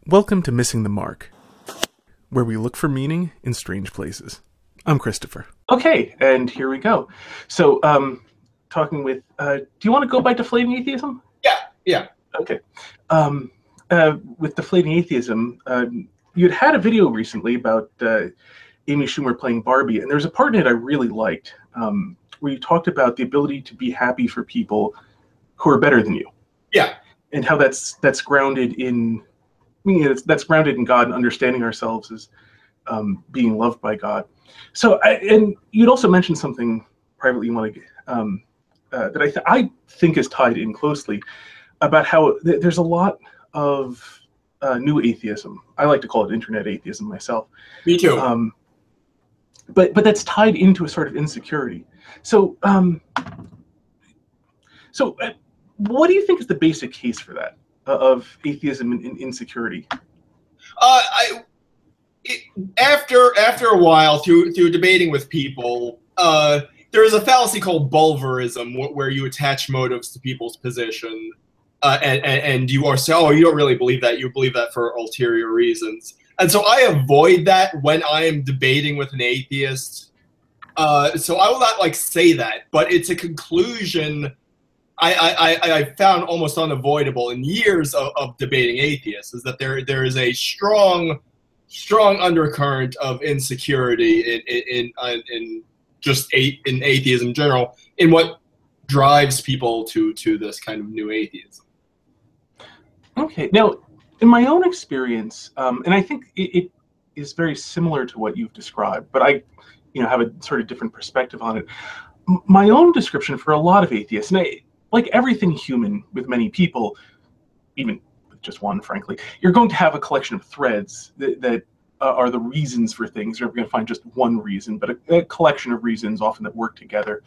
Welcome to Missing the Mark, where we look for meaning in strange places. I'm Christopher. Okay, and here we go. So, talking with, do you want to go by Deflating Atheism? Yeah. Okay. With Deflating Atheism, you'd had a video recently about Amy Schumer playing Barbie, and there's a part in it I really liked, where you talked about the ability to be happy for people who are better than you. Yeah. And how that's grounded in, that's grounded in God and understanding ourselves as being loved by God. So, and you'd also mentioned something privately you want to that I think is tied in closely about how there's a lot of new atheism. I like to call it internet atheism myself. Me too. But that's tied into a sort of insecurity. So, what do you think is the basic case for that of atheism and insecurity? After a while, through debating with people, there is a fallacy called bulverism, where you attach motives to people's position, and you are so, you don't really believe that, you believe that for ulterior reasons. And so I avoid that when I am debating with an atheist. So I will not say that, but it's a conclusion I found almost unavoidable in years of debating atheists, is that there is a strong undercurrent of insecurity in atheism in general, in what drives people to this kind of new atheism. Okay, now in my own experience, and I think it is very similar to what you've described, but I have a sort of different perspective on it. My own description for a lot of atheists, and like everything human with many people, even with just one, frankly, you're going to have a collection of threads that are the reasons for things. You're never going to find just one reason, but a collection of reasons often that work together.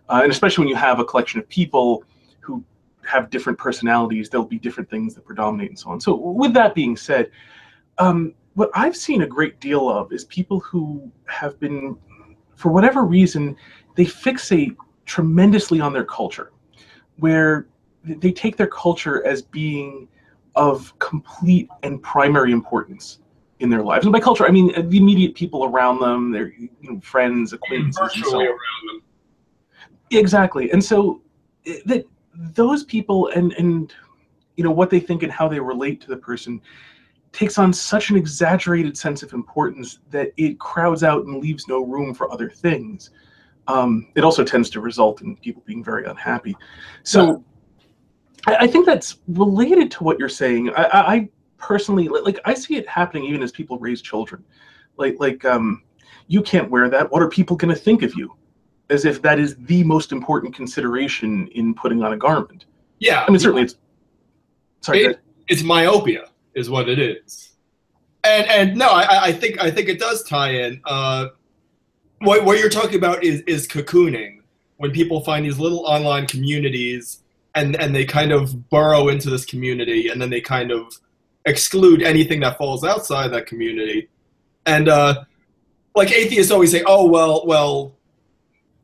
And especially when you have a collection of people who have different personalities, there'll be different things that predominate and so on. So with that being said, what I've seen a great deal of is people who have been, for whatever reason, they fixate tremendously on their culture, where they take their culture as being of complete and primary importance in their lives. And by culture, I mean the immediate people around them, their friends, acquaintances, and so on. Around them. Exactly. And so those people and what they think and how they relate to the person takes on such an exaggerated sense of importance that it crowds out and leaves no room for other things. It also tends to result in people being very unhappy. So I think that's related to what you're saying. I personally, I see it happening even as people raise children. You can't wear that. What are people going to think of you? As if that is the most important consideration in putting on a garment. Yeah. I mean, certainly it's... Sorry. It's myopia is what it is. And no, I think it does tie in. What you're talking about is cocooning, when people find these little online communities and they kind of burrow into this community, and then they kind of exclude anything that falls outside that community. And atheists always say, oh, well,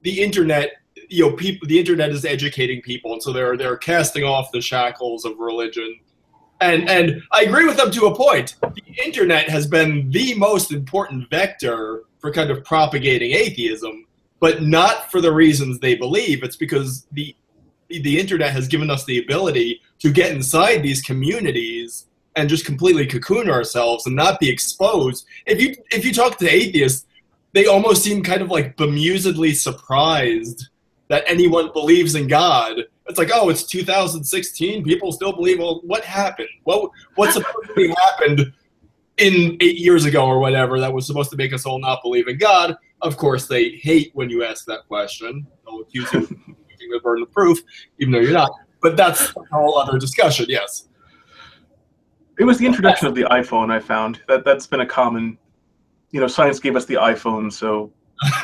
the internet, the internet is educating people, and so they're casting off the shackles of religion. And I agree with them to a point. The internet has been the most important vector for kind of propagating atheism, but not for the reasons they believe. It's because the internet has given us the ability to get inside these communities and just completely cocoon ourselves and not be exposed. If you talk to atheists, they almost seem kind of bemusedly surprised that anyone believes in God. It's like, oh, it's 2016, people still believe. Well, what happened? What supposedly happened in 8 years ago or whatever that was supposed to make us all not believe in God? Of course, they hate when you ask that question. They'll accuse you of using the burden of proof, even though you're not. But that's a whole other discussion, yes. It was the introduction of the iPhone, I found. That's been a common... science gave us the iPhone, so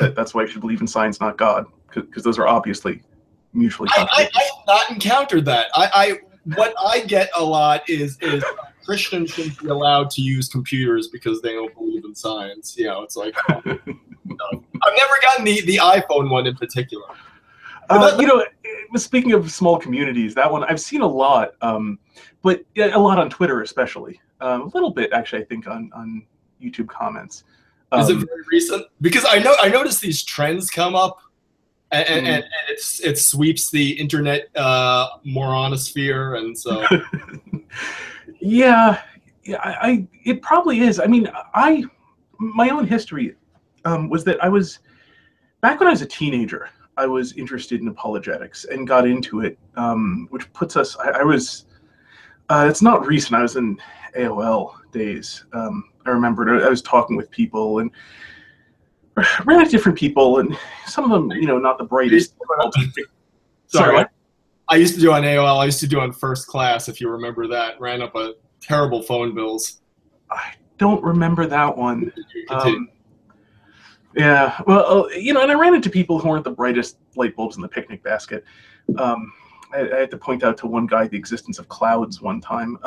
that's why you should believe in science, not God, because those are obviously mutually contradictory. I have not encountered that. What I get a lot is Christians shouldn't be allowed to use computers because they don't believe in science. It's like, no. I've never gotten the iPhone one in particular. speaking of small communities, that one I've seen a lot, but yeah, a lot on Twitter especially. A little bit actually, I think on YouTube comments. Is it very recent? Because I noticed these trends come up, and it sweeps the internet moronosphere, and so. Yeah, it probably is. I mean, my own history was that back when I was a teenager, I was interested in apologetics and got into it, which puts us. It's not recent. I was in AOL days. I remembered I was talking with people and ran into different people, and some of them, not the brightest. Sorry, what? I used to do on AOL. I used to do on First Class, if you remember that. Ran up a terrible phone bills. I don't remember that one. Yeah, well, and I ran into people who weren't the brightest light bulbs in the picnic basket. I had to point out to one guy the existence of clouds one time.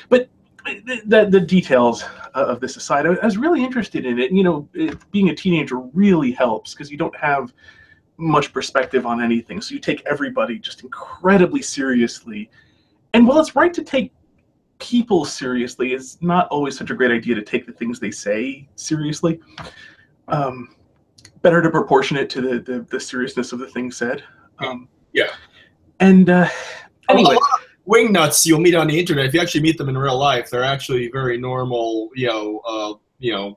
But the details of this aside, I was really interested in it. Being a teenager really helps because you don't have much perspective on anything. So you take everybody just incredibly seriously. And while it's right to take people seriously, it's not always such a great idea to take the things they say seriously. Better to proportion it to the seriousness of the thing said. Yeah. And anyway, wingnuts you'll meet on the internet, if you actually meet them in real life, they're actually very normal,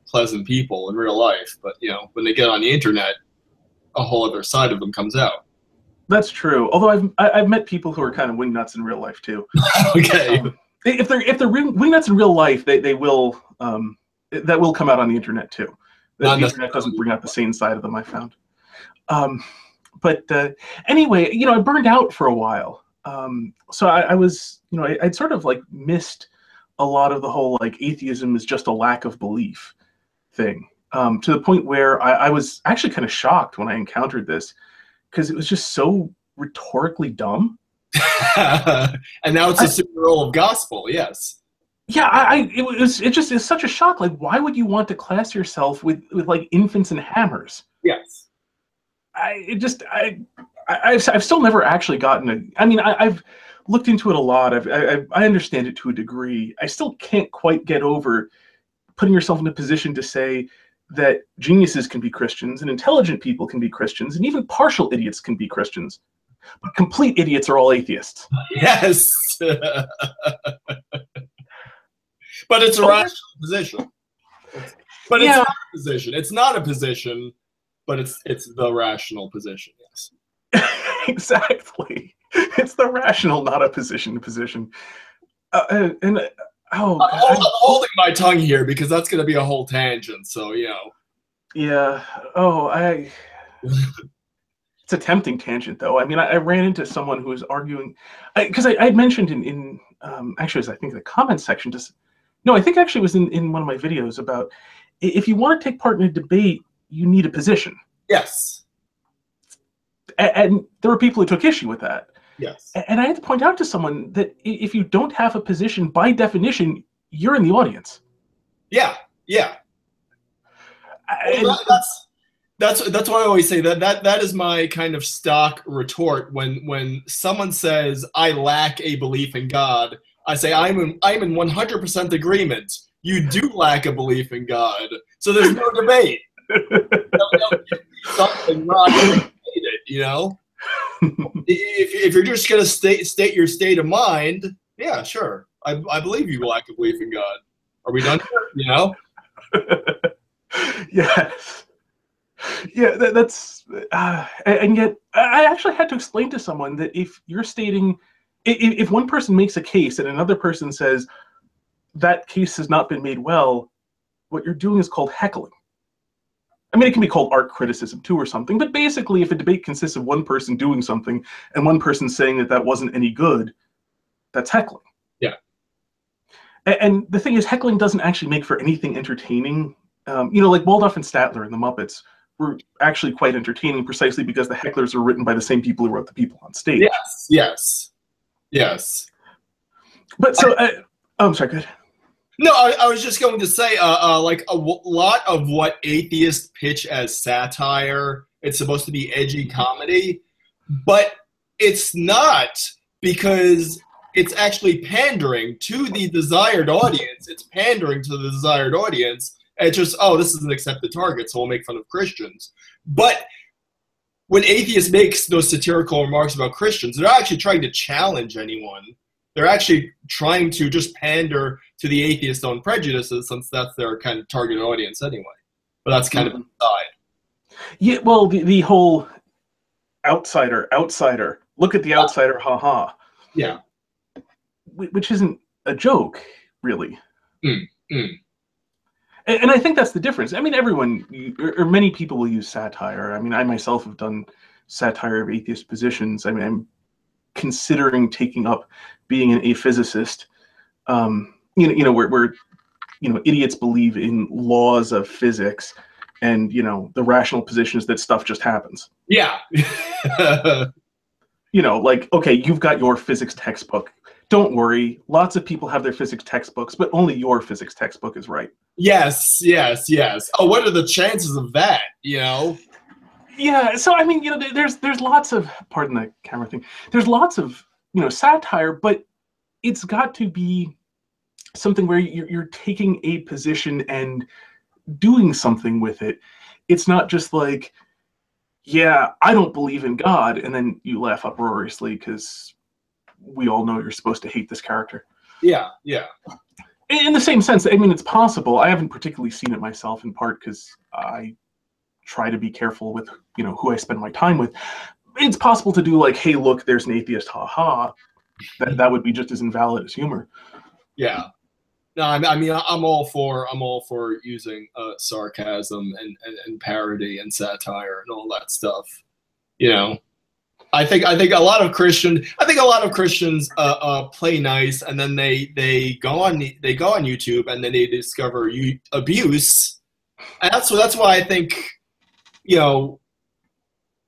pleasant people in real life. But when they get on the internet, a whole other side of them comes out. That's true. Although I've met people who are kind of wingnuts in real life too. Okay. If they're wingnuts in real life, they will that will come out on the internet too. The internet doesn't bring out the sane side of them, I found. But anyway, I burned out for a while. So I was, I'd sort of like missed a lot of the whole like atheism is just a lack of belief thing. To the point where I was actually kind of shocked when I encountered this because it was just so rhetorically dumb. And now it's a super role of gospel, yes. Yeah, it just is such a shock. Like, why would you want to class yourself with like infants and hammers? Yes. I've still never actually gotten I've looked into it a lot. I understand it to a degree. I still can't quite get over putting yourself in a position to say that geniuses can be Christians and intelligent people can be Christians and even partial idiots can be Christians. But complete idiots are all atheists. Yes. But it's a rational position. But it's not a position. It's not a position, but it's the rational position, yes. Exactly. It's the rational, not a position. I'm holding my tongue here because that's going to be a whole tangent, so, Yeah. It's a tempting tangent, though. I mean, I ran into someone who was arguing, because I mentioned in actually, it was, I think, the comments section, I think actually it was in one of my videos about if you want to take part in a debate, you need a position. Yes. And there were people who took issue with that. Yes. And I had to point out to someone that if you don't have a position, by definition, you're in the audience. Yeah. Yeah. That's why I always say that is my kind of stock retort when someone says I lack a belief in God. I say I'm in 100% agreement. You do lack a belief in God, so there's no debate. Something not debated, If you're just gonna state your state of mind, yeah, sure. I believe you lack a belief in God. Are we done here? Yes. Yeah, that's and yet I actually had to explain to someone that if you're stating, if one person makes a case and another person says that case has not been made well, what you're doing is called heckling. I mean, it can be called art criticism too or something, but basically if a debate consists of one person doing something and one person saying that wasn't any good, that's heckling. Yeah. And the thing is, heckling doesn't actually make for anything entertaining. Like Waldorf and Statler and the Muppets were actually quite entertaining precisely because the hecklers are written by the same people who wrote the people on stage. Yes. But so, I'm sorry, go ahead. No, I was just going to say, like a lot of what atheists pitch as satire, it's supposed to be edgy comedy, but it's not, because it's actually pandering to the desired audience. It's pandering to the desired audience. And it's just, oh, this is an accepted target, so we'll make fun of Christians. But when atheists make those satirical remarks about Christians, they're not actually trying to challenge anyone. They're actually trying to just pander to the atheist's own prejudices, since that's their kind of target audience anyway. But that's kind of an aside. Yeah, well, the whole outsider, look at the outsider, haha. Yeah. Which isn't a joke, really. Mm. And I think that's the difference. I mean, everyone, or many people will use satire. I mean, I myself have done satire of atheist positions. I mean, I'm considering taking up being an aphysicist. Where idiots believe in laws of physics, and the rational position is that stuff just happens. Yeah. Like, okay, you've got your physics textbook. Don't worry, lots of people have their physics textbooks, but only your physics textbook is right. Yes. Oh, what are the chances of that? Yeah. So I mean, there's lots of, pardon the camera thing. There's lots of satire, but it's got to be something where you're taking a position and doing something with it. It's not just like, yeah, I don't believe in God, and then you laugh uproariously because we all know you're supposed to hate this character. Yeah. In the same sense, I mean, it's possible. I haven't particularly seen it myself, in part because I try to be careful with, who I spend my time with. It's possible to do like, hey, look, there's an atheist, ha. That would be just as invalid as humor. Yeah. No, I mean, I'm all for using sarcasm and parody and satire and all that stuff. I think a lot of Christians play nice, and then they go on YouTube, and then they discover abuse, and that's why I think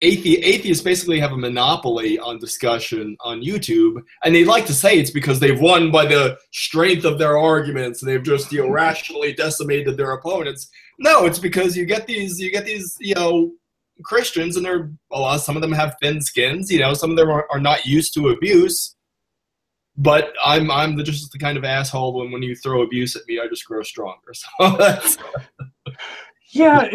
atheists basically have a monopoly on discussion on YouTube, and they like to say it's because they've won by the strength of their arguments, and they've just rationally decimated their opponents. No, it's because you get these Christians, and some of them have thin skins. Some of them are not used to abuse. But I'm just the kind of asshole when you throw abuse at me, I just grow stronger. So that's yeah,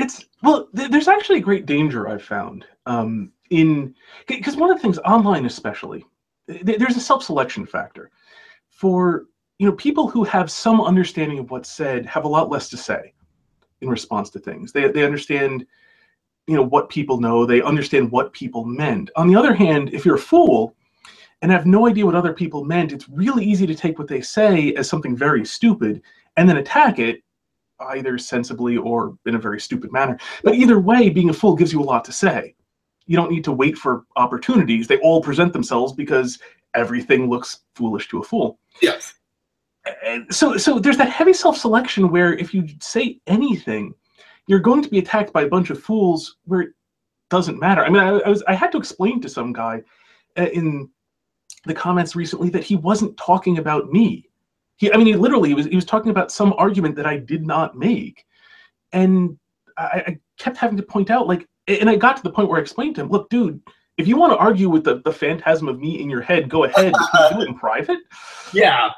there's actually a great danger I've found because one of the things online, especially, there's a self-selection factor. For people who have some understanding of what's said have a lot less to say in response to things. They understand what people know. They understand what people meant. On the other hand, if you're a fool and have no idea what other people meant, it's really easy to take what they say as something very stupid and then attack it either sensibly or in a very stupid manner. But either way, being a fool gives you a lot to say. You don't need to wait for opportunities. They all present themselves because everything looks foolish to a fool. Yes. And so there's that heavy self-selection where if you say anything, you're going to be attacked by a bunch of fools where it doesn't matter. I mean, I had to explain to some guy in the comments recently that he wasn't talking about me. He was talking about some argument that I did not make, and I kept having to point out, and I got to the point where I explained to him, look, dude, if you want to argue with the phantasm of me in your head, go ahead. Can you do it in private? Yeah.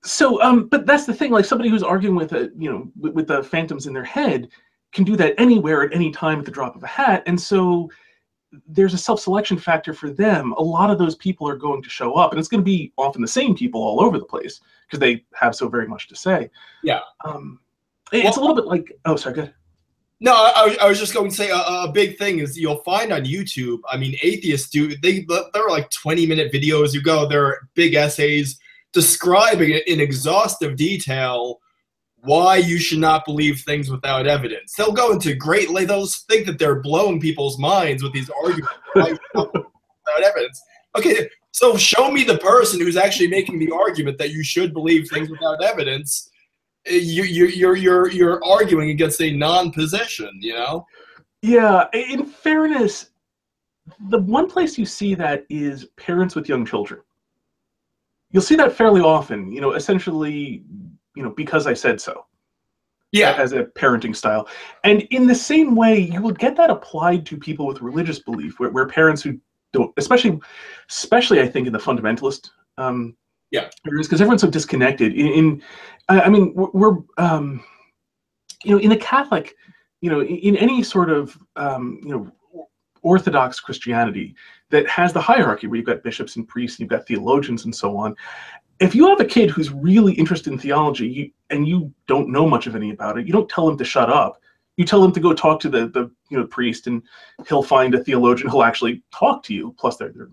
So, but that's the thing. Like, somebody who's arguing with with the phantoms in their head can do that anywhere at any time at the drop of a hat. And so there's a self-selection factor for them. A lot of those people are going to show up, and it's going to be often the same people all over the place because they have so very much to say. Yeah. It's a little bit like, oh, sorry, go ahead. No, I was just going to say a big thing is you'll find on YouTube. I mean, atheists there are like 20-minute videos. There are big essays describing it in exhaustive detail why you should not believe things without evidence. They'll go into great length. They'll think that they're blowing people's minds with these arguments why you should not believe without evidence. Okay, so show me the person who's actually making the argument that you should believe things without evidence. You're arguing against a non-position, Yeah, in fairness, the one place you see that is parents with young children. You'll see that fairly often, essentially, because I said so. Yeah. As a parenting style. And in the same way, you will get that applied to people with religious belief, where parents who don't, especially I think in the fundamentalist areas, because everyone's so disconnected. I mean, we're you know, in the Catholic, you know, in any sort of you know, Orthodox Christianity that has the hierarchy where you've got bishops and priests, and you've got theologians and so on. If you have a kid who's really interested in theology and you don't know much of any about it, you don't tell him to shut up. You tell him to go talk to the you know, priest, and he'll find a theologian who'll actually talk to you. Plus, there are a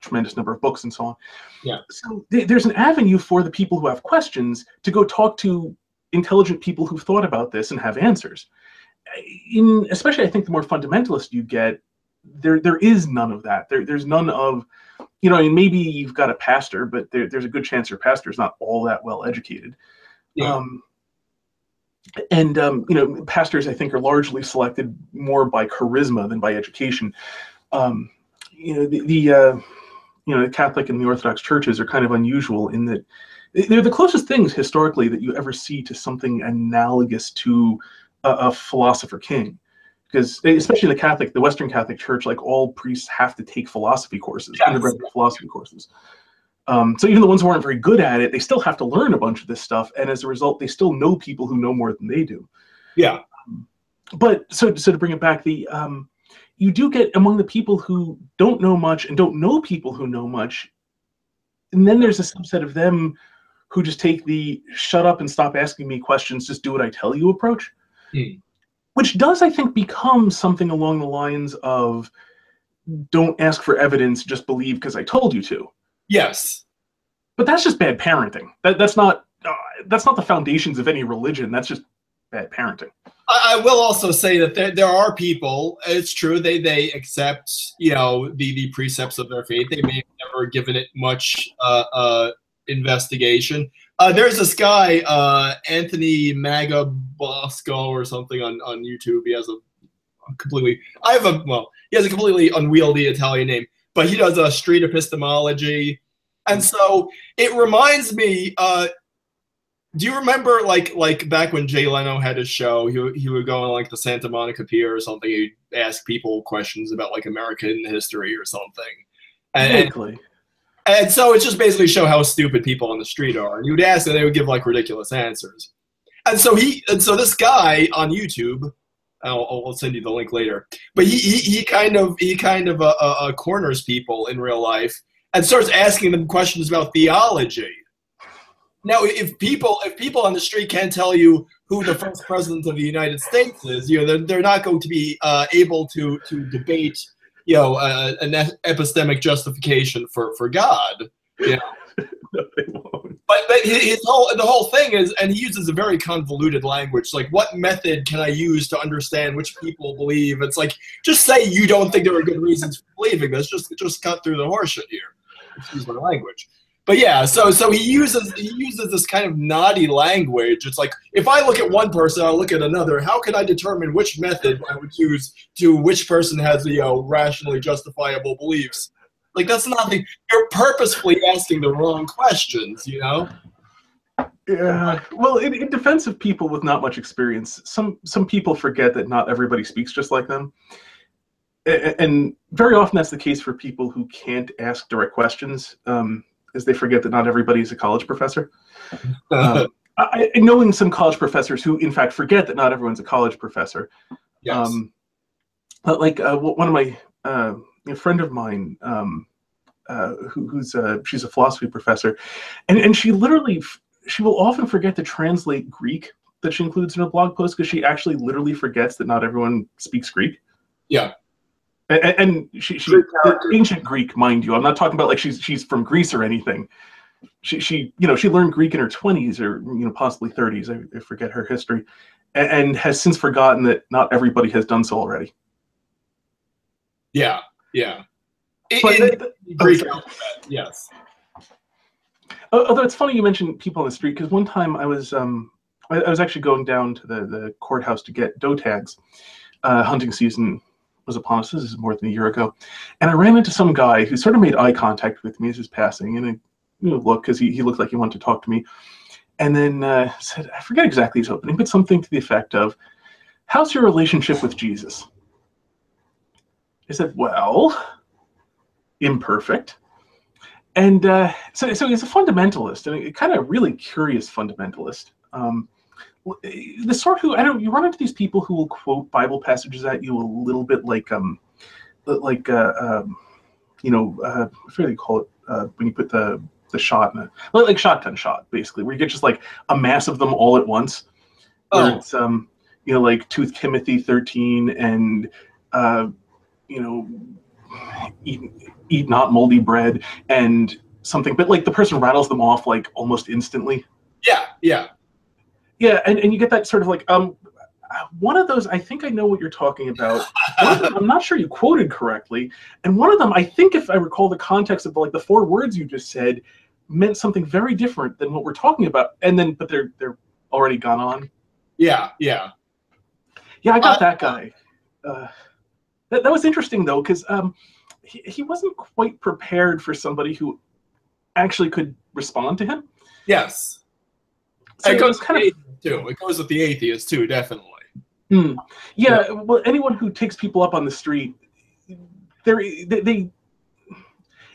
tremendous number of books and so on. Yeah. So there's an avenue for the people who have questions to go talk to intelligent people who've thought about this and have answers. Especially, I think the more fundamentalist you get, there is none of that. There's none of, you know, and maybe you've got a pastor, but there's a good chance your pastor's not all that well educated. Yeah. You know, pastors, I think, are largely selected more by charisma than by education. You know, you know, the Catholic and the Orthodox churches are kind of unusual in that they're the closest things historically that you ever see to something analogous to a philosopher king. Because especially in the Western Catholic Church, like, all priests have to take philosophy courses, undergraduate philosophy courses. So even the ones who aren't very good at it, they still have to learn a bunch of this stuff, and as a result, they still know people who know more than they do. Yeah. But so to bring it back, you do get among the people who don't know much and don't know people who know much, and then there's a subset of them who just take the "shut up and stop asking me questions, just do what I tell you" approach. Which does, I think, become something along the lines of "don't ask for evidence, just believe because I told you to." Yes. But that's just bad parenting. That's not the foundations of any religion. That's just bad parenting. I will also say that there are people, it's true, they accept, you know, the precepts of their faith. They may have never given it much investigation. There's this guy, Anthony Magabosco or something on YouTube. He has a completely unwieldy Italian name, but he does a street epistemology. And so it reminds me, do you remember like back when Jay Leno had his show, he would go on like the Santa Monica Pier or something, he'd ask people questions about like American history or something. And so it's just basically show how stupid people on the street are. And you would ask and they would give like ridiculous answers. And so this guy on YouTube, I'll send you the link later, but he kind of corners people in real life and starts asking them questions about theology. Now, if people on the street can't tell you who the first president of the United States is, you know, they're not going to be able to debate, you know, an epistemic justification for God. You know? No, they won't. But the whole thing is, and he uses a very convoluted language. Like, what method can I use to understand which people believe? It's like, just say you don't think there are good reasons for believing this. Just cut through the horseshit here. Excuse my language. But yeah, so he uses this kind of naughty language. It's like, if I look at one person, I'll look at another. How can I determine which method I would use to which person has, you know, rationally justifiable beliefs? Like, that's nothing. You're purposefully asking the wrong questions, you know? Yeah. Well, in defense of people with not much experience, some people forget that not everybody speaks just like them. And very often that's the case for people who can't ask direct questions, as they forget that not everybody is a college professor. Knowing some college professors who, in fact, forget that not everyone's a college professor. Yes. One of my a friend of mine, she's a philosophy professor, and she will often forget to translate Greek that she includes in her blog post because she actually literally forgets that not everyone speaks Greek. Yeah. And she ancient Greek, mind you. I'm not talking about like she's from Greece or anything. She learned Greek in her 20s or, you know, possibly 30s. I forget her history, and has since forgotten that not everybody has done so already. Yeah, yeah. Greek alphabet, yes. Although it's funny you mentioned people on the street, because one time I was actually going down to the courthouse to get doe tags. Hunting season was upon us. This is more than a year ago, and I ran into some guy who sort of made eye contact with me as he was passing, and I looked because he looked like he wanted to talk to me, and then said, I forget exactly his opening, but something to the effect of, "How's your relationship with Jesus?" I said, "Well, imperfect. And so he's a fundamentalist, and a kind of really curious fundamentalist. The sort who, you run into these people who will quote Bible passages at you a little bit like you know, I forget what you call it when you put the shot in it, like shotgun shot, basically, where you get just like a mass of them all at once. Where it's you know, like 2 Timothy 13 and you know, eat not moldy bread and something, but like the person rattles them off like almost instantly. Yeah, and you get that sort of like one of those, I think I know what you're talking about. One of them, I'm not sure you quoted correctly, and one of them, I think, if I recall the context of like the 4 words you just said, meant something very different than what we're talking about. And then, but they're already gone on. Yeah. I got that guy. That was interesting though, because he wasn't quite prepared for somebody who actually could respond to him. Yes. So it goes kind of too. It goes with the atheists too, definitely. Yeah. Well, anyone who takes people up on the street, it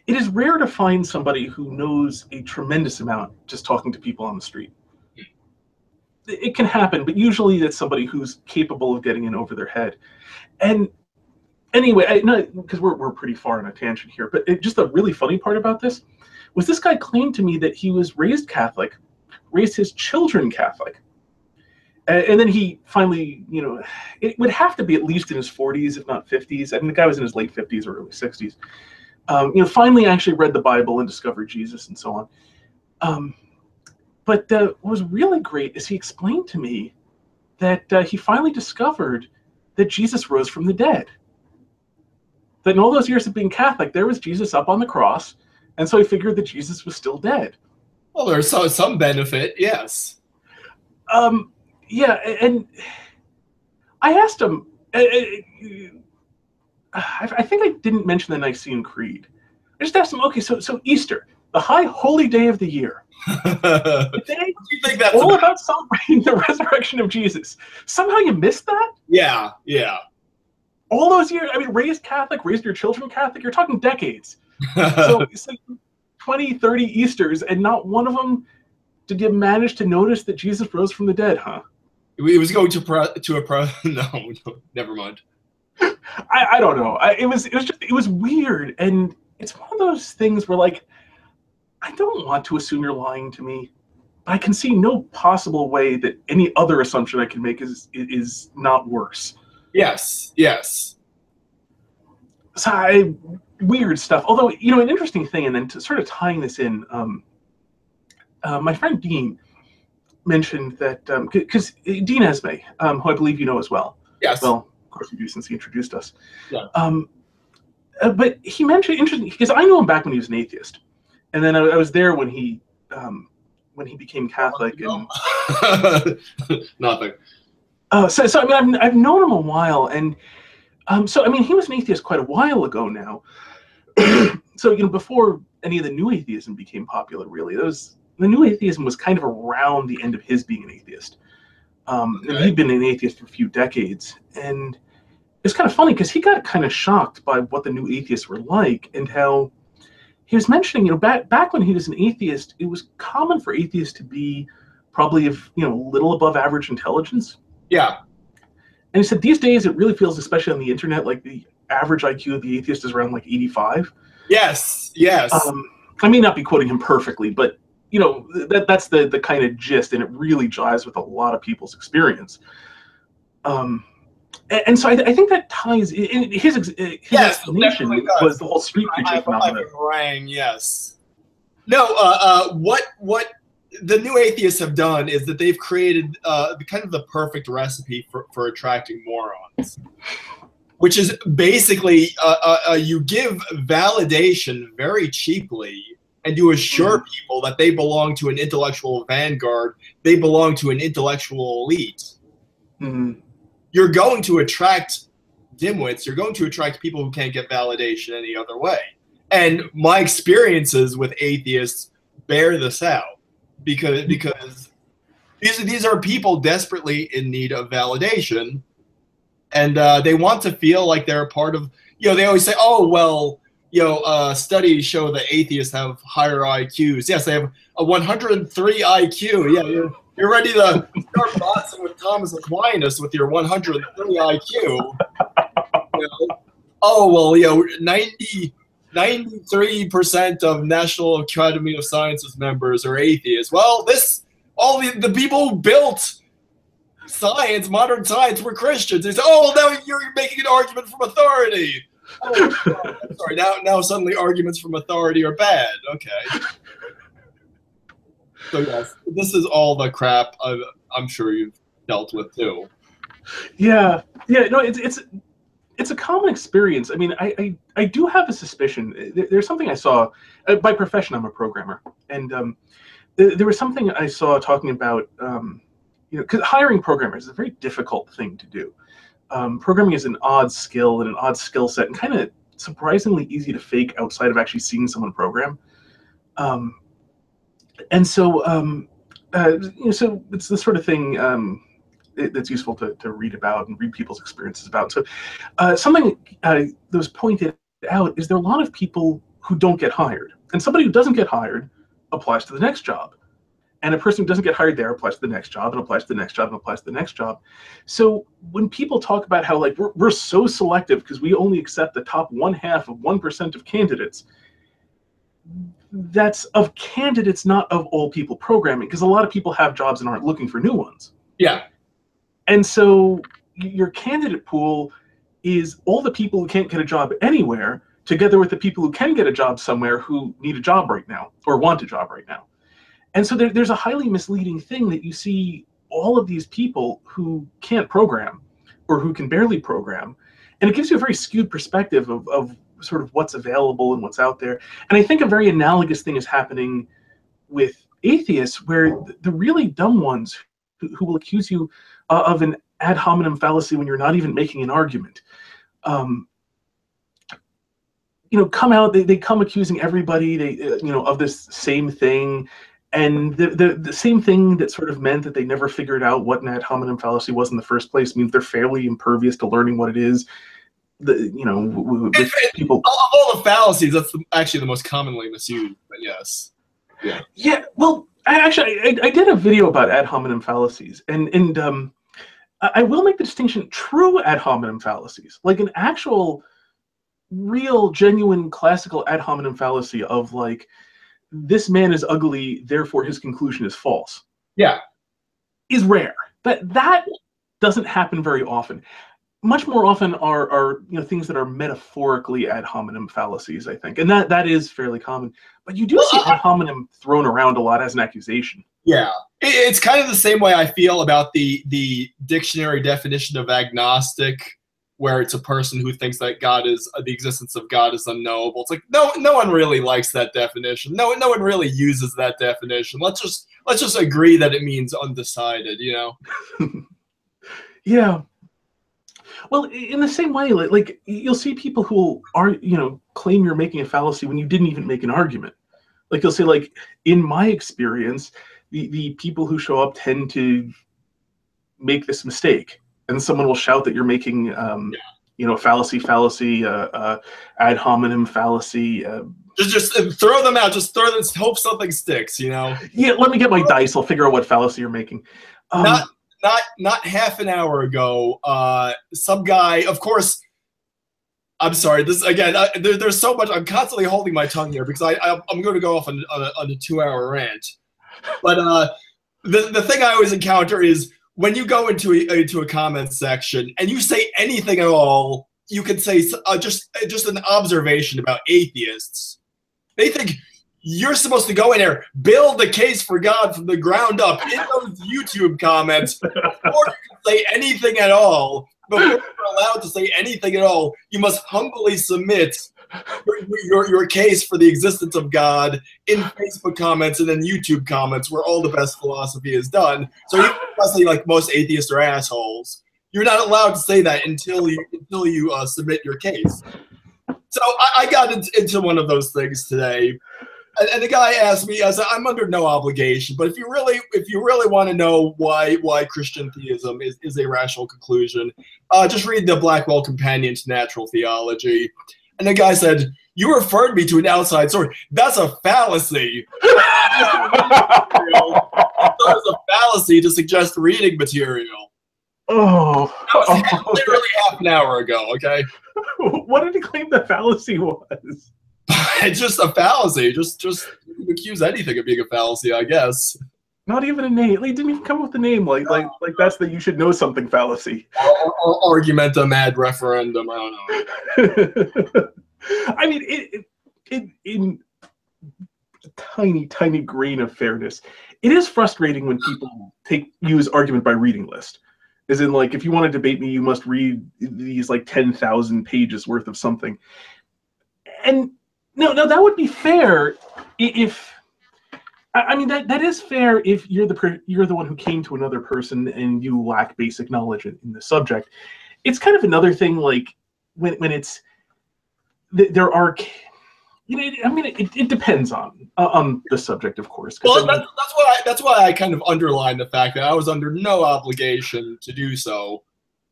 is rare to find somebody who knows a tremendous amount just talking to people on the street. It can happen, but usually it's somebody who's capable of getting in over their head. And anyway, because we're pretty far on a tangent here, but just the really funny part about this was this guy claimed to me that he was raised Catholic, raised his children Catholic. And then he finally, you know, it would have to be at least in his 40s, if not 50s. I mean, the guy was in his late 50s or early 60s. You know, finally actually read the Bible and discovered Jesus and so on. But what was really great is he explained to me that he finally discovered that Jesus rose from the dead. That in all those years of being Catholic, there was Jesus up on the cross, and so he figured that Jesus was still dead. Well, there's some benefit, yes. Yeah, and I asked him, I think I didn't mention the Nicene Creed. I just asked him, okay, so Easter, the high holy day of the year, the day you think that's all about celebrating the resurrection of Jesus. Somehow you missed that? Yeah. All those years, I mean, raised Catholic, raised your children Catholic, you're talking decades. So it's like 20, 30 Easters, and not one of them did you manage to notice that Jesus rose from the dead, huh? He was going no, never mind. I don't know. It was weird, and it's one of those things where, like, I don't want to assume you're lying to me, but I can see no possible way that any other assumption I can make is not worse. Yes. So weird stuff. Although, you know, an interesting thing, and then to sort of tying this in, my friend Dean mentioned that because Dean Esme, who I believe you know as well. Yes. Well, of course you do, since he introduced us. Yeah. But he mentioned, interesting, because I knew him back when he was an atheist, and then I was there when he became Catholic. And nothing. So I mean, I've known him a while, and so I mean, he was an atheist quite a while ago now. So, you know, before any of the new atheism became popular, really, the new atheism was kind of around the end of his being an atheist. And he'd been an atheist for a few decades, and it's kind of funny because he got kind of shocked by what the new atheists were like, and how he was mentioning, you know, back when he was an atheist, it was common for atheists to be probably of, you know, little above average intelligence. Yeah. And he said these days it really feels, especially on the internet, like the average IQ of the atheist is around like 85. Yes. I may not be quoting him perfectly, but you know, that's the kind of gist, and it really jives with a lot of people's experience. And so I think that ties in his explanation was the whole street preacher phenomenon. Rang, yes. No, what the new atheists have done is that they've created kind of the perfect recipe for attracting morons, which is basically you give validation very cheaply, and you assure people that they belong to an intellectual vanguard, they belong to an intellectual elite. Mm-hmm. You're going to attract dimwits. You're going to attract people who can't get validation any other way. And my experiences with atheists bear this out, because these are people desperately in need of validation, and they want to feel like they're a part of. You know, they always say, "Oh, well, studies show that atheists have higher IQs. Yes, they have a 103 IQ. Yeah, you're ready to start boxing with Thomas Aquinas with your 103 IQ. Oh, well, 93% of National Academy of Sciences members are atheists. Well, all the people who built science, modern science, were Christians. They say, oh, well, now you're making an argument from authority. Oh, sorry, now suddenly arguments from authority are bad. Okay. So yes, this is all the crap I'm sure you've dealt with too. Yeah. No, it's a common experience. I mean, I do have a suspicion. There's something I saw. By profession, I'm a programmer, and there was something I saw talking about. Because hiring programmers is a very difficult thing to do. Programming is an odd skill and an odd skill set, and kind of surprisingly easy to fake outside of actually seeing someone program. And so, so it's the sort of thing that's useful to read about and read people's experiences about. So, something that was pointed out is there are a lot of people who don't get hired, and somebody who doesn't get hired applies to the next job. And a person who doesn't get hired there applies to the next job and applies to the next job and applies to the next job. So when people talk about how like we're so selective because we only accept the top 1/2 of 1% of candidates, that's of candidates, not of all people programming, because a lot of people have jobs and aren't looking for new ones. Yeah. And so your candidate pool is all the people who can't get a job anywhere, together with the people who can get a job somewhere who need a job right now or want a job right now. And so there's a highly misleading thing that you see all of these people who can't program or who can barely program. And it gives you a very skewed perspective of sort of what's available and what's out there. And I think a very analogous thing is happening with atheists, where the really dumb ones who will accuse you of an ad hominem fallacy when you're not even making an argument, come out, they come accusing everybody, of this same thing. And the same thing that sort of meant that they never figured out what an ad hominem fallacy was in the first place means they're fairly impervious to learning what it is. People. Of all the fallacies, that's actually the most commonly misused. But yes, yeah. Yeah. Well, I did a video about ad hominem fallacies, and I will make the distinction: true ad hominem fallacies, like an actual, real, genuine, classical ad hominem fallacy of like, this man is ugly, therefore his conclusion is false. Yeah, is rare. That doesn't happen very often. Much more often are things that are metaphorically ad hominem fallacies, I think, and that is fairly common. But you do see ad hominem thrown around a lot as an accusation. Yeah, it's kind of the same way I feel about the dictionary definition of agnostic, where it's a person who thinks that the existence of God is unknowable. It's like no one really likes that definition. No one really uses that definition. Let's just agree that it means undecided. Yeah. Well, in the same way, like you'll see people who are claim you're making a fallacy when you didn't even make an argument. Like you'll say, like, in my experience, the people who show up tend to make this mistake. And someone will shout that you're making, a fallacy, ad hominem fallacy. Just throw them out. Just throw them. Hope something sticks. Yeah, let me get my dice. I'll figure out what fallacy you're making. Not half an hour ago, some guy. Of course, I'm sorry. This again. There's so much. I'm constantly holding my tongue here because I'm going to go off on a 2-hour rant. But the thing I always encounter is, when you go into a comments section and you say anything at all, you can say just an observation about atheists. They think you're supposed to go in there, build the case for God from the ground up in those YouTube comments, before you can say anything at all. Before you're allowed to say anything at all, you must humbly submit your case for the existence of God in Facebook comments and then YouTube comments, where all the best philosophy is done. So even if, like, most atheists are assholes, you're not allowed to say that until you submit your case. So I got into one of those things today, and the guy asked me, I said, I'm under no obligation, but if you really want to know why Christian theism is a rational conclusion, just read the Blackwell Companion to Natural Theology. And the guy said, "You referred me to an outside source. That's a fallacy." It's a fallacy to suggest reading material. Oh. That was literally half an hour ago, okay? What did he claim the fallacy was? It's just a fallacy. Just accuse anything of being a fallacy, I guess. Not even a name. He didn't even come up with a name. Like that's the you should know something fallacy. Or argumentum ad referendum. I don't know. I mean, in a tiny grain of fairness, it is frustrating when people use argument by reading list. As in, like, if you want to debate me, you must read these like 10,000 pages worth of something. And no, that would be fair if. I mean, that is fair if you're the one who came to another person and you lack basic knowledge in the subject. It's kind of another thing, like when it's there are, I mean, it depends on the subject, of course. Well, that's why I kind of underline the fact that I was under no obligation to do so.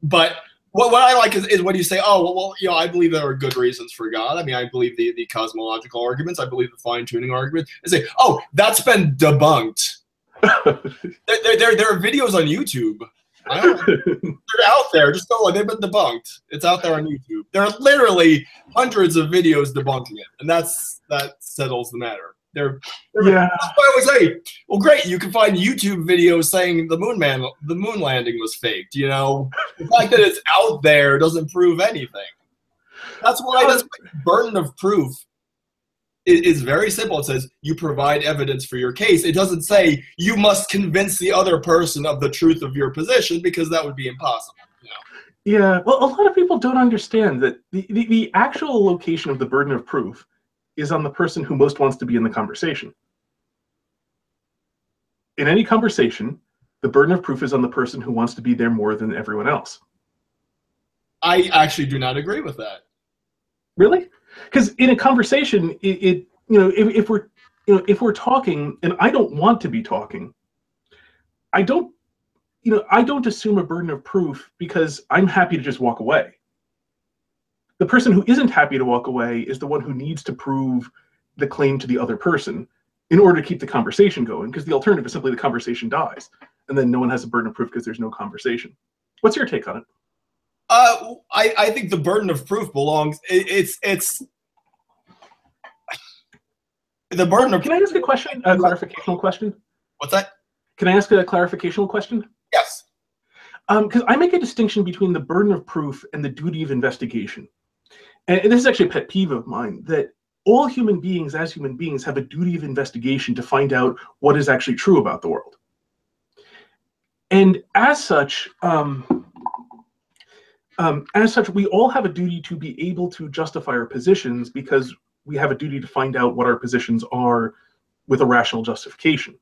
But what I like is when you say, "Oh, well, I believe there are good reasons for God." I mean, I believe the cosmological arguments. I believe the fine-tuning argument. And say, "Oh, that's been debunked." there are videos on YouTube. They're out there. Just go. They've been debunked. It's out there on YouTube. There are literally hundreds of videos debunking it, and that settles the matter. Yeah. That's why I always say, well, great, you can find YouTube videos saying the moon landing was faked. The fact that it's out there doesn't prove anything. That's why the burden of proof is very simple. It says you provide evidence for your case. It doesn't say you must convince the other person of the truth of your position, because that would be impossible. Yeah, well, a lot of people don't understand that the actual location of the burden of proof is on the person who most wants to be in the conversation. In any conversation, the burden of proof is on the person who wants to be there more than everyone else. I actually do not agree with that. Really? Because in a conversation, if we're talking and I don't want to be talking, I don't assume a burden of proof because I'm happy to just walk away. The person who isn't happy to walk away is the one who needs to prove the claim to the other person in order to keep the conversation going, because the alternative is simply the conversation dies, and then no one has a burden of proof because there's no conversation. What's your take on it? I think the burden of proof belongs. It's the burden of. Can I ask a question? A clarificational question? What's that? Can I ask a clarificational question? Yes. Because I make a distinction between the burden of proof and the duty of investigation. And this is actually a pet peeve of mine, that all human beings, as human beings, have a duty of investigation to find out what is actually true about the world. And as such, we all have a duty to be able to justify our positions, because we have a duty to find out what our positions are with a rational justification.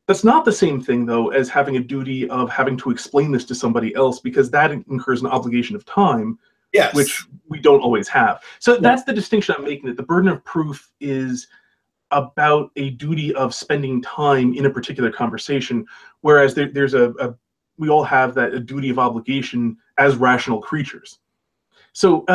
That's not the same thing, though, as having a duty of having to explain this to somebody else, because that incurs an obligation of time, yes, which we don't always have. So that's the distinction I'm making, that the burden of proof is about a duty of spending time in a particular conversation, whereas we all have a duty of obligation as rational creatures. So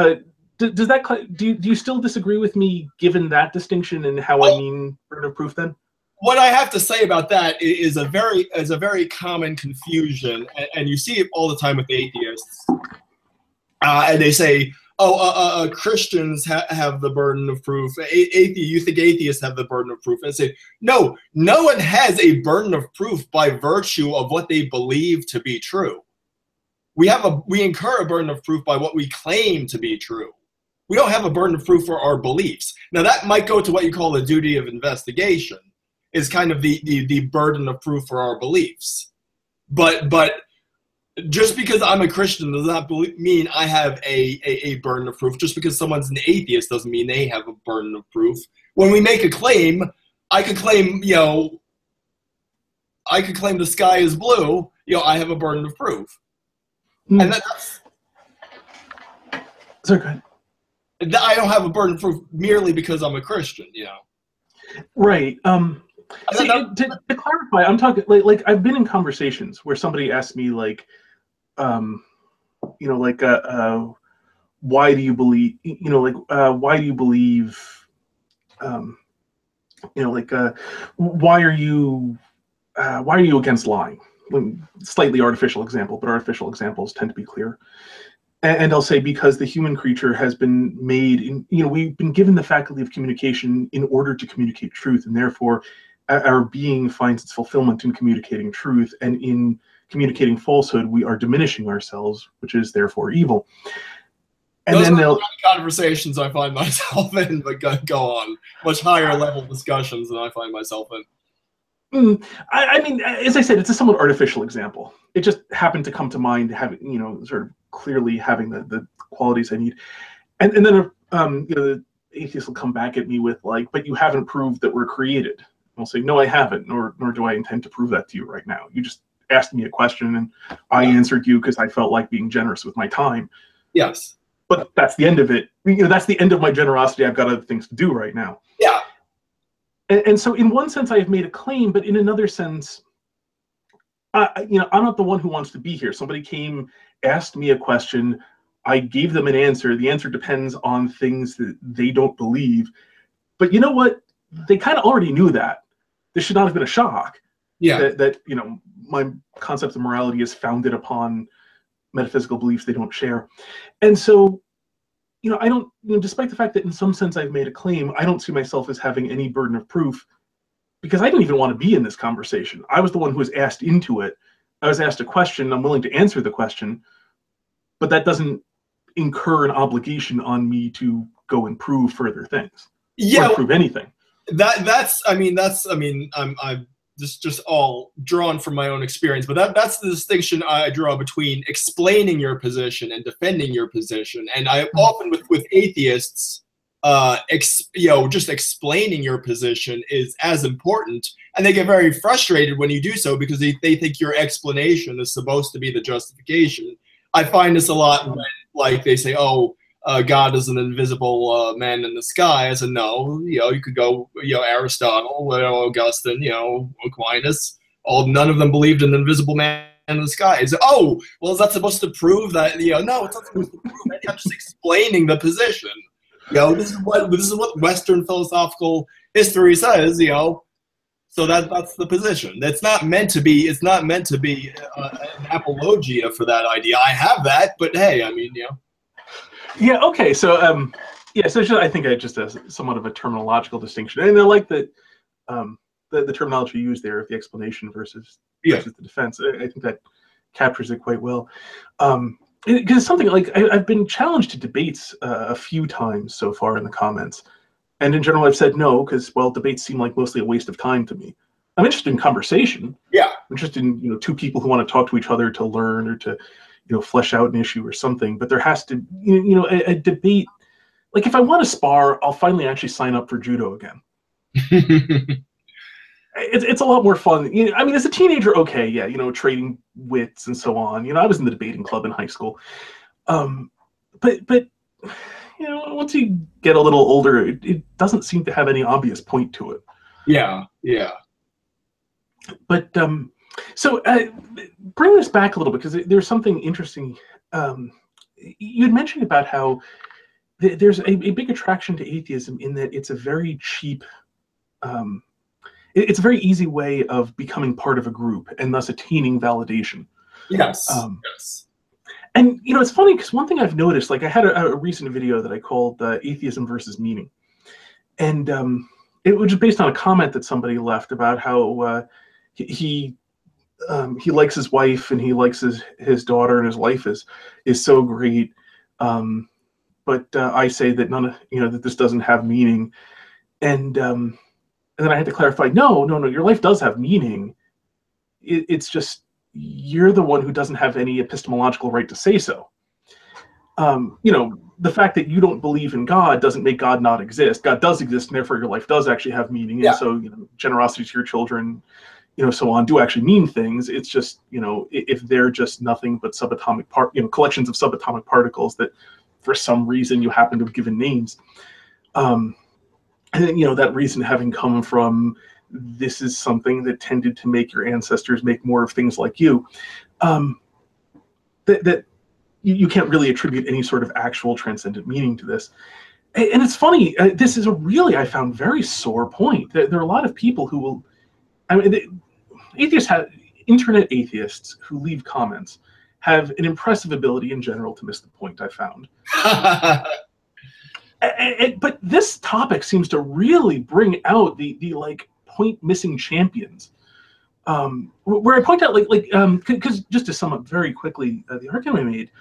do you still disagree with me, given that distinction and how I mean burden of proof then? What I have to say about that is a very common confusion, and you see it all the time with atheists. And they say, Christians have the burden of proof. You think atheists have the burden of proof? And I say, no one has a burden of proof by virtue of what they believe to be true. We incur a burden of proof by what we claim to be true. We don't have a burden of proof for our beliefs. Now, that might go to what you call the duty of investigation, is kind of the burden of proof for our beliefs. But just because I'm a Christian does not mean I have a burden of proof. Just because someone's an atheist doesn't mean they have a burden of proof. When we make a claim, I could claim, the sky is blue. I have a burden of proof. And that's... So good. I don't have a burden of proof merely because I'm a Christian, Right. See, to clarify, I'm talking like I've been in conversations where somebody asked me why do you believe, why do you believe, why are you against lying? Slightly artificial example, but artificial examples tend to be clear. And I'll say, because the human creature has been made, we've been given the faculty of communication in order to communicate truth, and therefore our being finds its fulfillment in communicating truth, and in communicating falsehood, we are diminishing ourselves, which is therefore evil. And those then are the conversations I find myself in, but go on. Much higher level discussions than I find myself in. I mean, as I said, it's a somewhat artificial example. It just happened to come to mind, having, sort of clearly having the qualities I need. And then, the atheist will come back at me with like, but you haven't proved that we're created. And I'll say, no, I haven't, nor do I intend to prove that to you right now. You just asked me a question, and I answered you because I felt like being generous with my time. Yes. But that's the end of it. That's the end of my generosity. I've got other things to do right now. Yeah. And so in one sense, I have made a claim, but in another sense, I'm not the one who wants to be here. Somebody came, asked me a question, I gave them an answer. The answer depends on things that they don't believe. But you know what? They kind of already knew that. This should not have been a shock. Yeah. That my concept of morality is founded upon metaphysical beliefs they don't share. And so, I don't, despite the fact that in some sense I've made a claim, I don't see myself as having any burden of proof, because I didn't even want to be in this conversation. I was the one who was asked into it. I was asked a question. I'm willing to answer the question, but that doesn't incur an obligation on me to go and prove further things. Yeah. Or prove anything. I'm just all drawn from my own experience, but that's the distinction I draw between explaining your position and defending your position. And I often with atheists, just explaining your position is as important, and they get very frustrated when you do so because they think your explanation is supposed to be the justification. I find this a lot when, like, they say, "Oh, God is an invisible man in the sky." I said, no, you could go, Aristotle, Augustine, Aquinas, none of them believed in an invisible man in the sky. It's, oh, well, is that supposed to prove that, no, it's not supposed to prove that. I'm just explaining the position. This is what Western philosophical history says, so that's the position. It's not meant to be an apologia for that idea. I have that, but hey, Yeah. Okay. So, so I think I just has somewhat of a terminological distinction, and I like that the terminology used there of the explanation versus the defense. I think that captures it quite well. Because it's something like I've been challenged to debates a few times so far in the comments, and in general I've said no because, well, debates seem like mostly a waste of time to me. I'm interested in conversation. Yeah. I'm interested in two people who want to talk to each other to learn or to flesh out an issue or something. But there has to, a debate. Like if I want to spar, I'll finally actually sign up for judo again. It's a lot more fun. As a teenager, okay, yeah, trading wits and so on. I was in the debating club in high school. But once you get a little older, it doesn't seem to have any obvious point to it. Yeah, yeah. But so bring this back a little bit, because there's something interesting. You had mentioned about how there's a big attraction to atheism in that it's a very cheap, it's a very easy way of becoming part of a group and thus attaining validation. Yes. Yes. And it's funny because one thing I've noticed, like I had a recent video that I called "Atheism versus Meaning," and it was just based on a comment that somebody left about how he likes his wife and he likes his daughter and his life is so great, but I say that that this doesn't have meaning, and then I had to clarify, no, your life does have meaning. It's just you're the one who doesn't have any epistemological right to say so. The fact that you don't believe in God doesn't make God not exist. God does exist, and therefore your life does actually have meaning. Yeah. And so generosity to your children, so on, do actually mean things. It's just, if they're just nothing but subatomic collections of subatomic particles that for some reason you happen to have given names. And then, that reason having come from, this is something that tended to make your ancestors make more of things like you. That you can't really attribute any sort of actual transcendent meaning to this. And it's funny, this is a really, I found, very sore point. There are a lot of people who will, I mean, internet atheists who leave comments have an impressive ability in general to miss the point, I found. But this topic seems to really bring out the like point missing champions. Where I point out, because just to sum up very quickly the argument I made,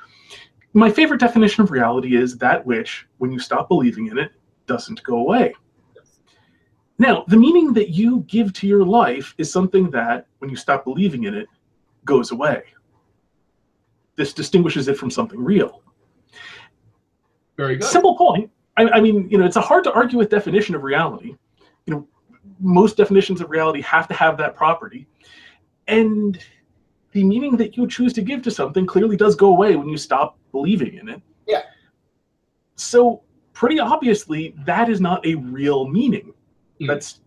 my favorite definition of reality is that which, when you stop believing in it, doesn't go away. Now, the meaning that you give to your life is something that, when you stop believing in it, goes away. This distinguishes it from something real. Very good. Simple point. I mean, it's a hard to argue with definition of reality. Most definitions of reality have to have that property. And the meaning that you choose to give to something clearly does go away when you stop believing in it. Yeah. So pretty obviously, that is not a real meaning. That's,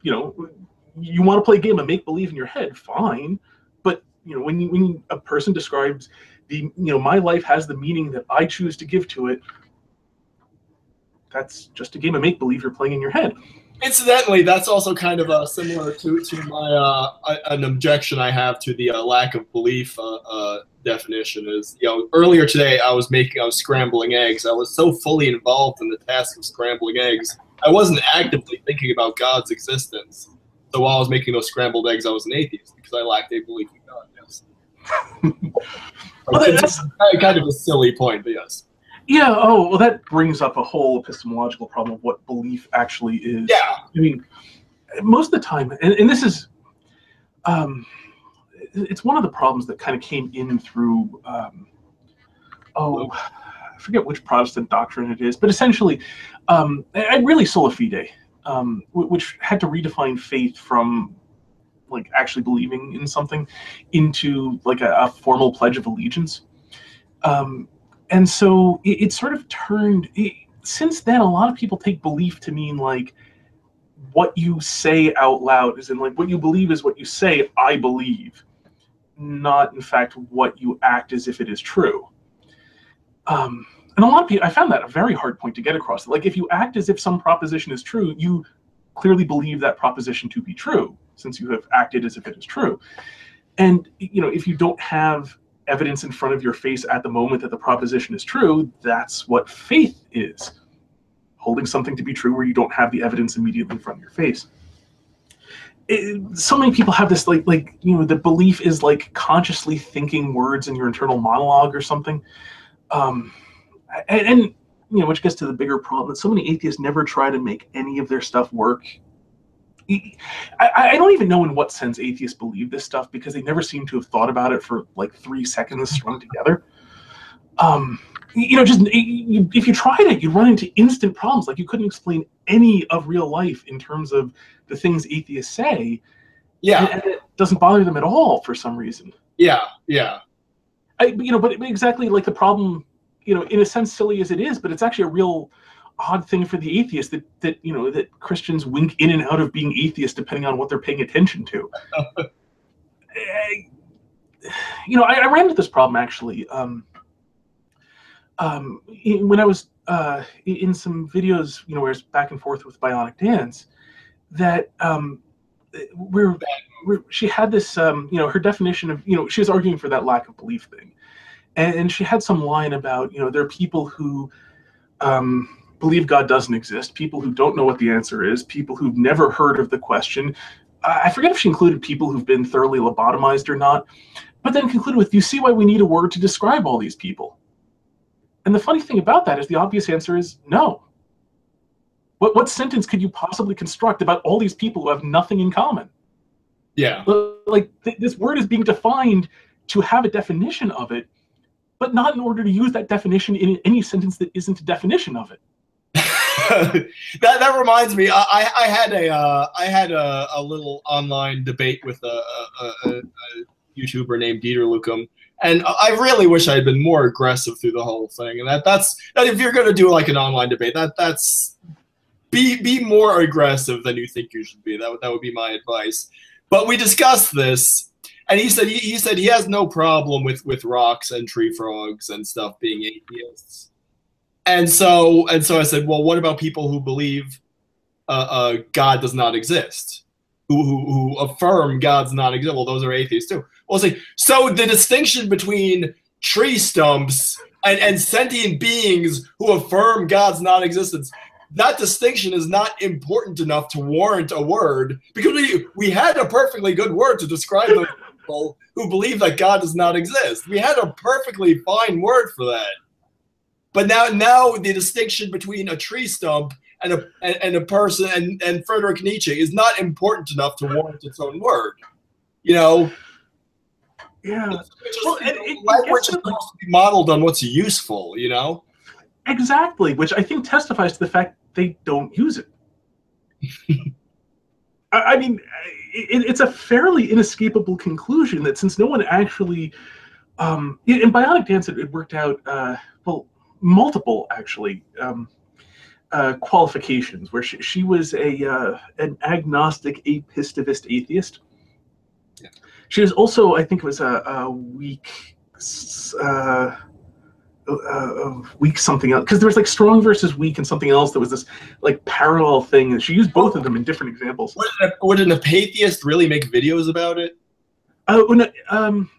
you want to play a game of make-believe in your head, fine. But, when a person describes my life has the meaning that I choose to give to it, that's just a game of make-believe you're playing in your head. Incidentally, that's also kind of similar to my an objection I have to the lack of belief definition. Is earlier today I was scrambling eggs. I was so fully involved in the task of scrambling eggs, I wasn't actively thinking about God's existence. So while I was making those scrambled eggs, I was an atheist because I lacked a belief in God. Yes. Well, that's kind of a silly point, but yes. Yeah, oh, well, that brings up a whole epistemological problem of what belief actually is. Yeah. I mean, most of the time, and this is, it's one of the problems that kind of came in through, I forget which Protestant doctrine it is, but essentially, really sola fide, which had to redefine faith from, like, actually believing in something into, like, a formal pledge of allegiance. And so it sort of turned, since then, a lot of people take belief to mean, like, what you say out loud, as in, like, what you believe is what you say, I believe, not, in fact, what you act as if it is true. And a lot of people, I found that a very hard point to get across. Like, if you act as if some proposition is true, you clearly believe that proposition to be true, since you have acted as if it is true. And, if you don't have evidence in front of your face at the moment that the proposition is true, that's what faith is. Holding something to be true where you don't have the evidence immediately in front of your face. So many people have this, the belief is like consciously thinking words in your internal monologue or something. And which gets to the bigger problem that so many atheists never try to make any of their stuff work. I don't even know in what sense atheists believe this stuff, because they never seem to have thought about it for like 3 seconds strung together. If you tried it, you'd run into instant problems. Like, you couldn't explain any of real life in terms of the things atheists say. Yeah. And it doesn't bother them at all for some reason. Yeah, yeah. But exactly like the problem, in a sense, silly as it is, but it's actually a real odd thing for the atheist that Christians wink in and out of being atheist depending on what they're paying attention to. I ran into this problem actually when I was in some videos, where it's back and forth with Bionic Dance, that she had this, her definition of, she was arguing for that lack of belief thing, and she had some line about, there are people who believe God doesn't exist, people who don't know what the answer is, people who've never heard of the question. I forget if she included people who've been thoroughly lobotomized or not, but then concluded with, you see why we need a word to describe all these people? And the funny thing about that is the obvious answer is no. What sentence could you possibly construct about all these people who have nothing in common? Yeah. This word is being defined to have a definition of it, but not in order to use that definition in any sentence that isn't a definition of it. that reminds me. I had a little online debate with a YouTuber named Dieter Lucum, and I really wish I had been more aggressive through the whole thing. And that's if you're gonna do like an online debate, that's be more aggressive than you think you should be. That would be my advice. But we discussed this, And he said he has no problem with rocks and tree frogs and stuff being atheists. And so I said, well, what about people who believe God does not exist, who affirm God's not exist? Well, those are atheists too. Well, say so the distinction between tree stumps and sentient beings who affirm God's non-existence, that distinction is not important enough to warrant a word, because we had a perfectly good word to describe those people who believe that God does not exist. We had a perfectly fine word for that. But now the distinction between a tree stump and a person and Friedrich Nietzsche is not important enough to warrant its own word. You know? Yeah. Language is supposed to be modeled on what's useful, you know? Exactly, which I think testifies to the fact they don't use it. I mean, it's a fairly inescapable conclusion that since no one actually, in Bionic Dance, it worked out, well, multiple actually qualifications where she was an agnostic apistivist atheist. Yeah. She was also, I think it was a weak something else, because there was like strong versus weak and something else that was this like parallel thing, and she used both of them in different examples. Would an atheist really make videos about it? Apistivist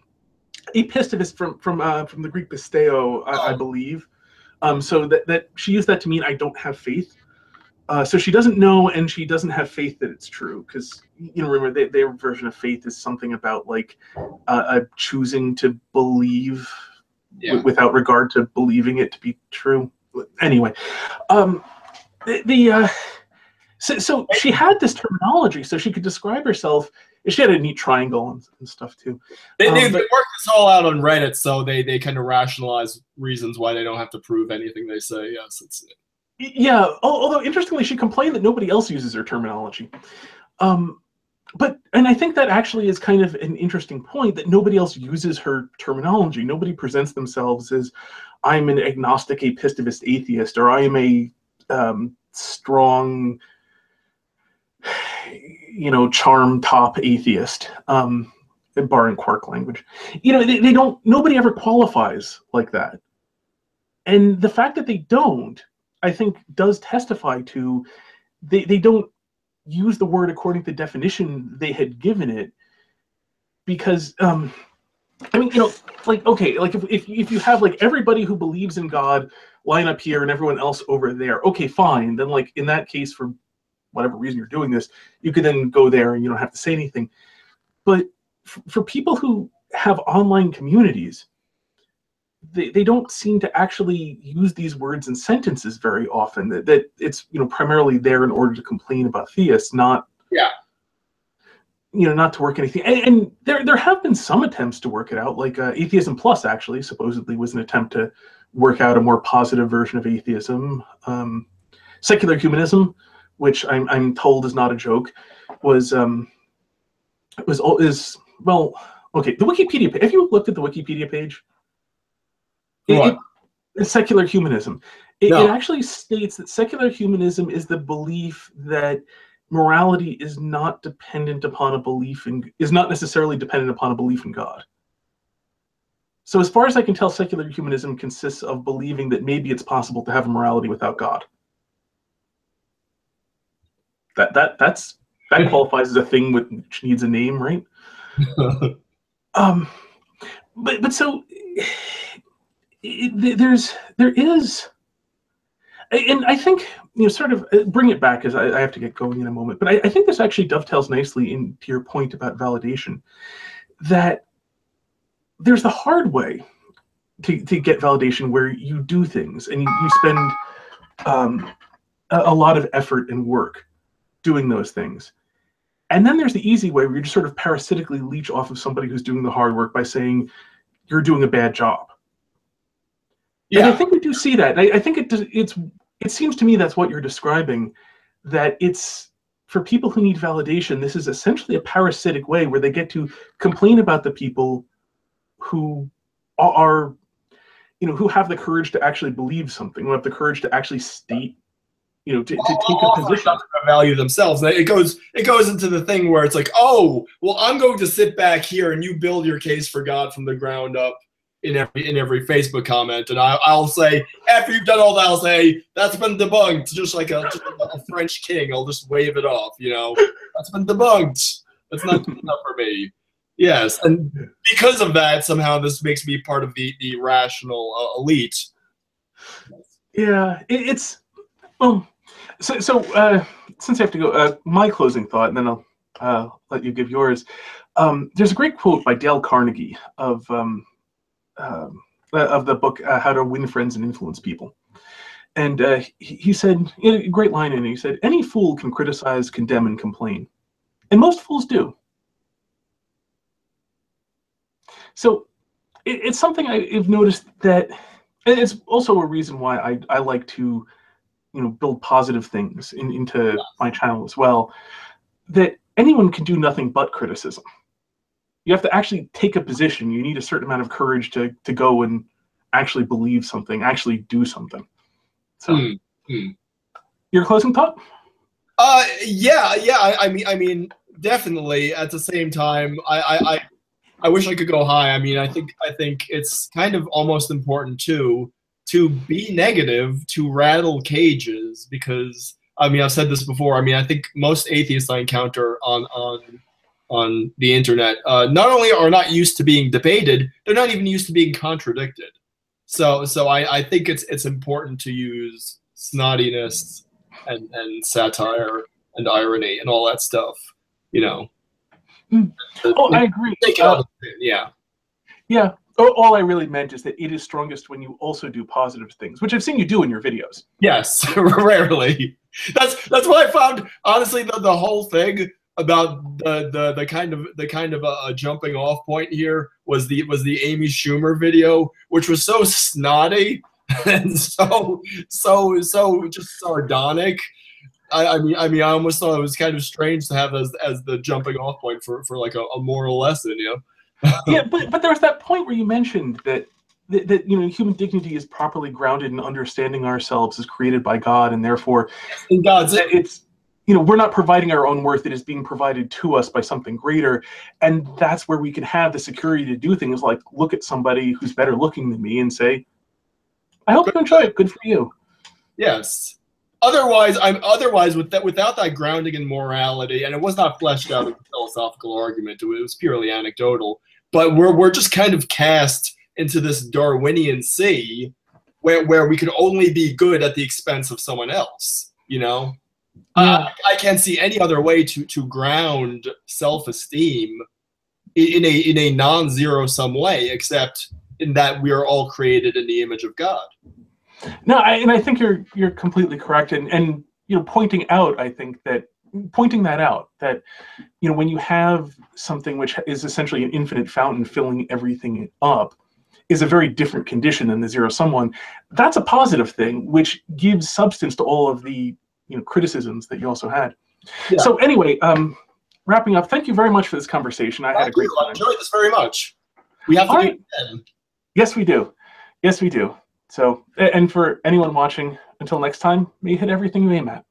from the Greek pisteo, I believe. So that she used that to mean I don't have faith. So she doesn't know, and she doesn't have faith that it's true, because remember their version of faith is something about like choosing to believe. Yeah. Without regard to believing it to be true. Anyway, so she had this terminology, so she could describe herself. She had a neat triangle and stuff too. They worked this all out on Reddit, so they kind of rationalize reasons why they don't have to prove anything they say. Yes, it's. Yeah, although interestingly, she complained that nobody else uses her terminology. And I think that actually is kind of an interesting point, that nobody else uses her terminology. Nobody presents themselves as, I'm an agnostic apistivist atheist, or I am a strong, charm top atheist, barring Quark language. They don't, nobody ever qualifies like that. And the fact that they don't, I think, does testify to, they don't use the word according to the definition they had given it, because if you have like everybody who believes in God line up here and everyone else over there, okay, fine, then like in that case, for whatever reason you're doing this, you could then go there and you don't have to say anything. But for people who have online communities, they don't seem to actually use these words in sentences very often. That it's primarily there in order to complain about theists, not not to work anything. And there have been some attempts to work it out, like Atheism Plus actually supposedly was an attempt to work out a more positive version of atheism. Secular humanism, which I'm told is not a joke, is well, okay. The Wikipedia page. Have you looked at the Wikipedia page? Secular humanism. It actually states that secular humanism is the belief that morality is not dependent upon a belief in, is not necessarily dependent upon a belief in God. So as far as I can tell, secular humanism consists of believing that maybe it's possible to have a morality without God. That qualifies as a thing which needs a name, right? But so. There is, and I think sort of bring it back, as I have to get going in a moment. But I think this actually dovetails nicely into your point about validation, that there's the hard way to get validation, where you do things and you spend a lot of effort and work doing those things, and then there's the easy way, where you just sort of parasitically leech off of somebody who's doing the hard work by saying you're doing a bad job. Yeah, and I think we do see that. I think it seems to me that's what you're describing, that it's for people who need validation, this is essentially a parasitic way where they get to complain about the people who are, who have the courage to actually believe something, who have the courage to actually state to take a position. Value themselves. And it goes into the thing where it's like, oh, well, I'm going to sit back here and you build your case for God from the ground up in every Facebook comment, and I'll say, after you've done all that, I'll say that's been debunked, just like a French king. I'll just wave it off, That's been debunked. That's not good enough for me. Yes, and because of that, somehow this makes me part of the rational elite. Yeah, it's well. So since I have to go, my closing thought, and then I'll let you give yours. There's a great quote by Dale Carnegie of the book How to Win Friends and Influence People, and he said, a great line in it. He said, "Any fool can criticize, condemn, and complain, and most fools do." So it's something I've noticed that, and it's also a reason why I like to, build positive things into my channel as well, that anyone can do nothing but criticism. You have to actually take a position. You need a certain amount of courage to go and actually believe something, actually do something. So, your closing thought? Yeah. I mean, definitely. At the same time, I wish I could go high. I mean, I think it's kind of almost important too to be negative, to rattle cages, because I mean, I've said this before. I mean, I think most atheists I encounter on the internet not only are not used to being debated, they're not even used to being contradicted. So I think it's important to use snottiness and satire and irony and all that stuff, I agree. Yeah. All I really meant is that it is strongest when you also do positive things, which I've seen you do in your videos. Yes, rarely. That's what I found. Honestly, the whole thing about the kind of jumping off point here was the Amy Schumer video, which was so snotty and so just sardonic. I mean, I almost thought it was kind of strange to have as the jumping off point for like a moral lesson, Yeah, but there was that point where you mentioned that human dignity is properly grounded in understanding ourselves as created by God, and therefore in God's it's we're not providing our own worth; it is being provided to us by something greater, and that's where we can have the security to do things like look at somebody who's better looking than me and say, "I hope you enjoy it. Good for you." Yes. Otherwise, without that grounding in morality, and it was not fleshed out in a philosophical argument. It was purely anecdotal. But we're just kind of cast into this Darwinian sea, where we can only be good at the expense of someone else. Yeah. I can't see any other way to ground self-esteem in a non-zero sum way, except in that we are all created in the image of God. No, and I think you're completely correct, and pointing that out that when you have something which is essentially an infinite fountain filling everything up is a very different condition than the zero-sum one. That's a positive thing, which gives substance to all of the criticisms that you also had. Yeah. So anyway, wrapping up, thank you very much for this conversation. I had a great time. I enjoyed this very much. We have to do it again. Yes, we do. Yes, we do. So, and for anyone watching, until next time, may you hit everything you aim at.